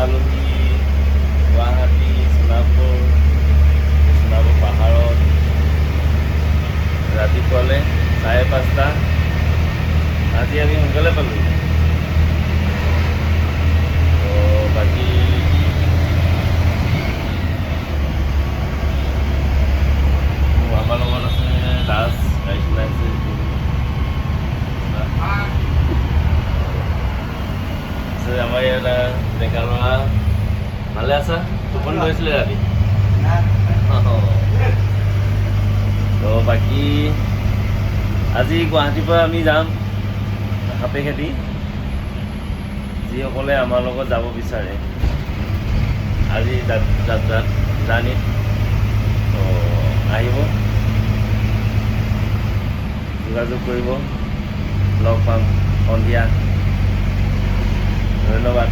আলহী গুৱাহাটী সোণাপুৰ পাহাৰত ৰাতিপুৱালে 5:30 আজি আমি সোনকালে পালোঁ। তো বাকী আমাৰ লগত আছে দাস গাড়ী চলাইছে। আমাৰ ইয়াত ডেকা ল'ৰা ভালে আছা? টোপনি ধৰিছিলে ৰাতি? তো বাকী আজি গুৱাহাটীৰ পৰা আমি যাম সাপেখাতি। যিসকলে আমাৰ লগত যাব বিচাৰে আজি যাত্ৰাত জাৰ্ণিত তো আহিব, যোগাযোগ কৰিব, লগ পাম সন্ধিয়া। ধন্যবাদ।